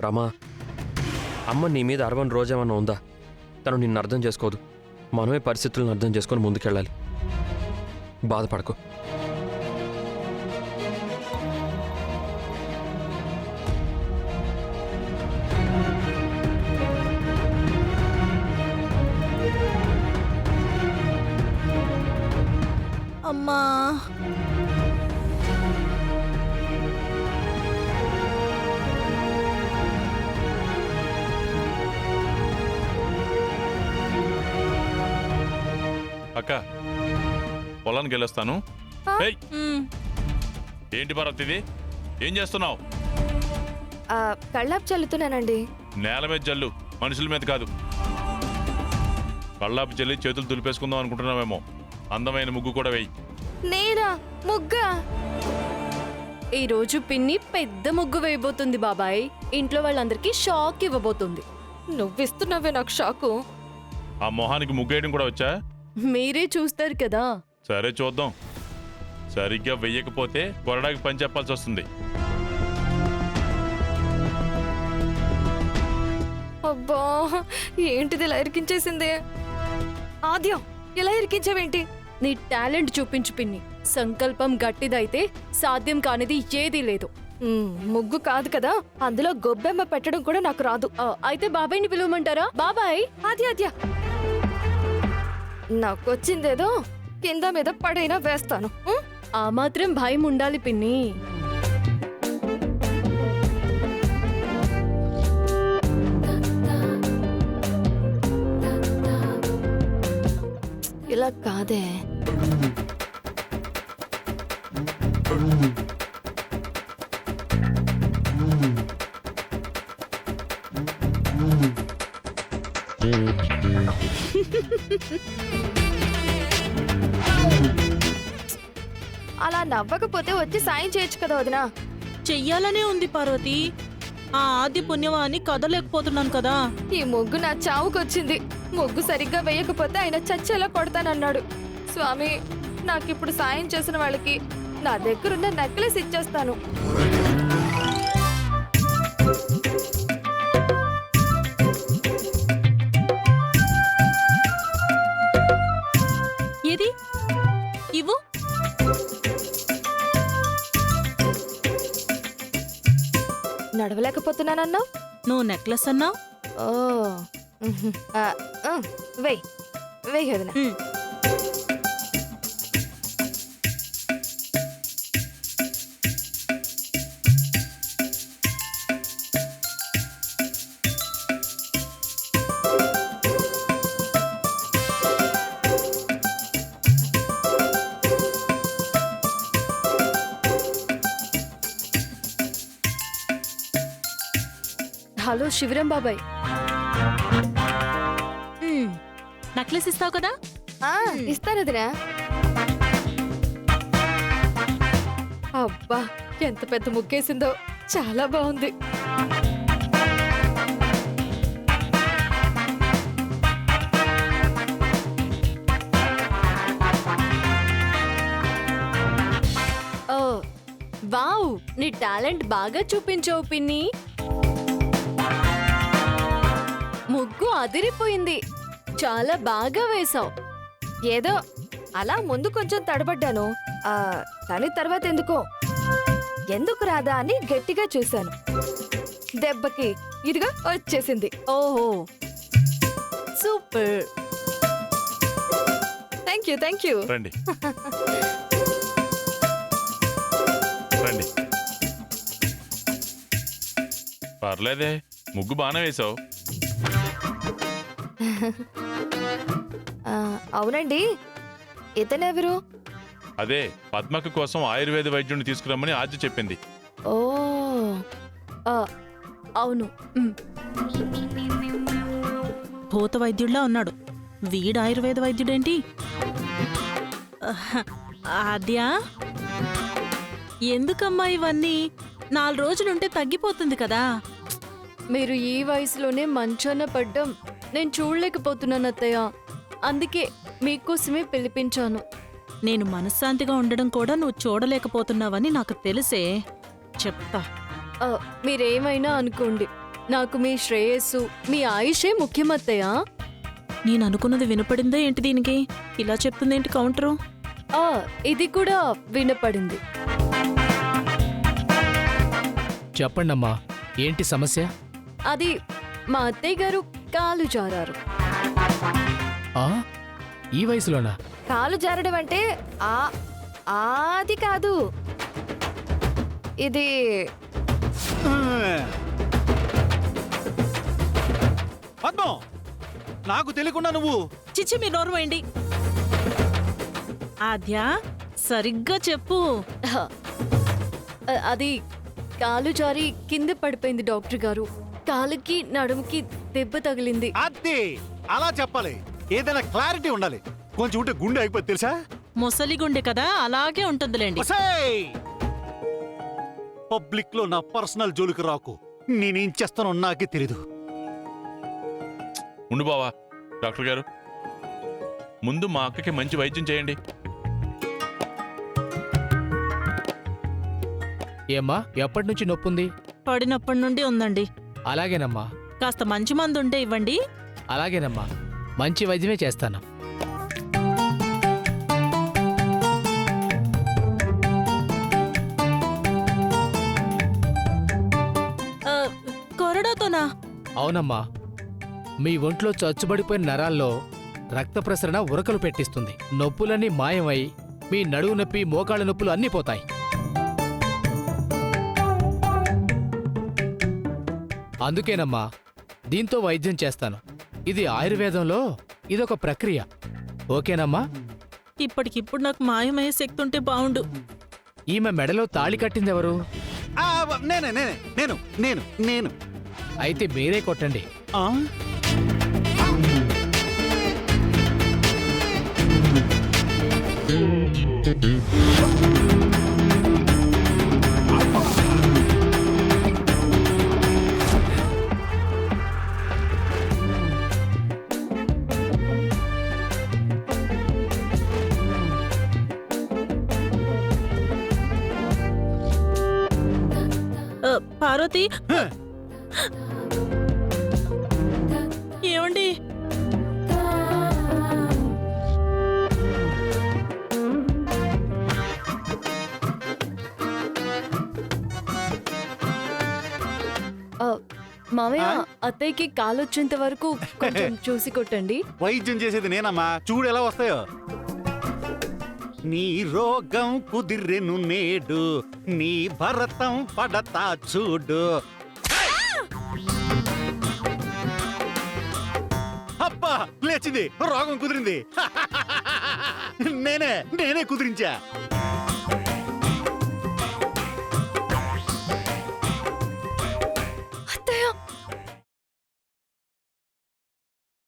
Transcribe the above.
రమా, అమ్మ నీ మీద అరవని రోజేమన్నా ఉందా? తను నిన్ను అర్థం చేసుకోదు. మనమే పరిస్థితులను అర్థం చేసుకొని ముందుకెళ్ళాలి. బాధపడకు. అమ్మా, అక్క, పొలానికి వెళ్ళొస్తాను. ఏయ్, ఏంటి భరత్ ఇది? ఏం చేస్తున్నావు? కళ్ళాపు చల్లుతున్నానండి. నేల మీద జల్లు, మనుషుల మీద కాదు. కళ్ళాపు జల్లి చేతులు దులిపేసుకుందాం అనుకుంటున్నావేమో. అందమైన ముగ్గు కూడా వేయి. నేనా ముగ్గా? ఈరోజు పిన్ని పెద్ద ముగ్గు వేయబోతుంది బాబాయ్. ఇంట్లో వాళ్ళందరికీ షాక్ ఇవ్వబోతుంది. నువ్విస్తున్నావే నాకు షాకు. ఆ మొహానికి ముగ్గేయడం కూడా వచ్చా? మీరే చూస్తారు కదా. సరే చూద్దాం. సరిగ్గా వెయ్యకపోతే కొరడాకి పని చెప్పాల్సి వస్తుంది. అబ్బా, ఏంటిది ఇలా ఇరికించేసింది? ఆద్యం, ఇలా ఇరికించావేంటి? నీ టాలెంట్ చూపించు పిన్ని. సంకల్పం గట్టిదైతే సాధ్యం కానిది ఏదీ లేదు. ముగ్గు కాదు కదా, అందులో గొబ్బెమ్మ పెట్టడం కూడా నాకు రాదు. అయితే బాబాయ్ని పిలవమంటారా? బాబాయ్, ఆద్య, నాకొచ్చిందేదో కింద మీద పడైనా వేస్తాను. ఆ మాత్రం భయం ఉండాలి పిన్ని. ఇలా కాదే. అలా నవ్వకపోతే వచ్చి సాయం చేయొచ్చు కదా వదినా. చెయ్యాలనే ఉంది పార్వతి. ఆ ఆది పుణ్యవాన్ని కదలేకపోతున్నాను కదా. ఈ ముగ్గు నా చావుకొచ్చింది. ముగ్గు సరిగ్గా వేయకపోతే ఆయన చచ్చేలా కొడతానన్నాడు. స్వామి, నాకిప్పుడు సాయం చేసిన వాళ్ళకి నా దగ్గరున్న నెక్లెస్ ఇచ్చేస్తాను. ఏది ఇవ్వు. నడవలేకపోతున్నానన్నావు. నువ్వు నెక్లెస్ అన్నావు. ఓ, వెయ్ వెయ్ వదినా. హలో శివరాం బాబాయ్. నెక్లెస్ ఇస్తావు కదా? ఇస్తాను వదినా. అబ్బా, ఎంత పెద్ద ముగ్గేసిందో. చాలా బాగుంది. ఓ వావ్, నీ టాలెంట్ బాగా చూపించావు పిన్ని. ముగ్గు అదిరిపోయింది. చాలా బాగా వేశావు. ఏదో అలా ముందు కొంచెం తడబడ్డాను. కానీ తర్వాత ఎందుకు రాదా అని గట్టిగా చూశాను. దెబ్బకి ఇదిగా వచ్చేసింది. ఓహో, సూపర్. Thank you. రండి రండి. పర్లేదే, ముగ్గు బాగానే వేశావు. అవునండి, ఇతనెవరు? అదే పద్మక కోసం ఆయుర్వేద వైద్యుడిని తీసుకురమ్మని ఆద్య చెప్పింది. ఓ, అవును. భూత వైద్యుడిలా ఉన్నాడు వీడు. ఆయుర్వేద వైద్యుడేంటి? ఆద్యా, ఎందుకమ్మా ఇవన్నీ? 4 రోజులుంటే తగ్గిపోతుంది కదా. మీరు ఈ వయసులోనే మంచాన పడ్డం నేను చూడలేకపోతున్నాను అత్తయ్య. అందుకే మీకోసమే పిలిపించాను. నేను మనశ్శాంతిగా ఉండడం కూడా నువ్వు చూడలేకపోతున్నావని నాకు తెలిసే. చెప్తా. మీరేమైనా అనుకోండి, నాకు మీ శ్రేయస్సు మీ ఆయుషే ముఖ్యమత్తయ్యా. నేను అనుకున్నది వినపడిందా ఏంటి దీనికి? ఇలా చెప్తుందేంటి కౌంటరు? ఆ, ఇది కూడా వినపడింది. చెప్పండమ్మా, ఏంటి సమస్య? అది మా అత్తయ్య గారు కాలు జారారు. ఆ ఈ వయసులోనా? కాలు జారడం అంటే అది కాదు, ఇది పద్మం, నాకు తెలియకుండా నువ్వు చిచ్చి మీ నోరు వేయండి. ఆద్య సరిగ్గా చెప్పు. అది కాలు జారి కింద పడిపోయింది డాక్టర్ గారు. కాలుకి నడుముకి దెబ్బ తగిలింది. అదే అలా చెప్పాలి. ఏదైనా క్లారిటీ ఉండాలి. కొంచెం ఉంటే గుండె అయిపోతుంది తెలుసా? ముసలి గుండె కదా, అలాగే ఉంటుందిలేండి. పబ్లిక్ లో నా పర్సనల్ జోలికి రాకు. నేనేం చేస్తానో నాకే తెలీదు. ఉండు బావా. డాక్టర్ గారు, ముందు మా అక్కకి మంచి వైద్యం చేయండి. ఏమ్మా, ఎప్పటి నుంచి నొప్పుంది? పడినప్పటి నుండి ఉందండి. అలాగేనమ్మా, కాస్త మంచి మందు ఉంటే ఇవ్వండి. అలాగేనమ్మా, మంచి వైద్యమే చేస్తాను. ఆ, కొరడాతోనా? అవునమ్మా, మీ ఒంట్లో చచ్చుబడిపోయిన నరాల్లో రక్త ప్రసరణ ఉరకలు పెట్టిస్తుంది. నొప్పులన్నీ మాయమై మీ నడువు నొప్పి, మోకాళ్ళ నొప్పులు అన్నీ పోతాయి. అందుకేనమ్మా దీంతో వైద్యం చేస్తాను. ఇది ఆయుర్వేదంలో ఇదొక ప్రక్రియ. ఓకేనమ్మా? ఇప్పటికిప్పుడు నాకు మాయమయ్యే శక్తి ఉంటే బావుండు. ఈమె మెడలో తాళి కట్టిందెవరు? ఆ, నేనే నేనే నేను నేను నేను అయితే మీరే కొట్టండి. ఆ? పార్వతి, ఏమండి? మామయ్య, ఆ? అత్తయ్యకి కాలు వచ్చేంత వరకు కొంచెం చూసి కొట్టండి. వైద్యం చేసేది నేనమ్మా. చూడు ఎలా వస్తాయో. నీ రోగం కుదిరెను నేడు, నీ భరతం పడతా చూడు. అబ్బా, లేచింది. రోగం కుదిరింది. నేనే కుదిరించా.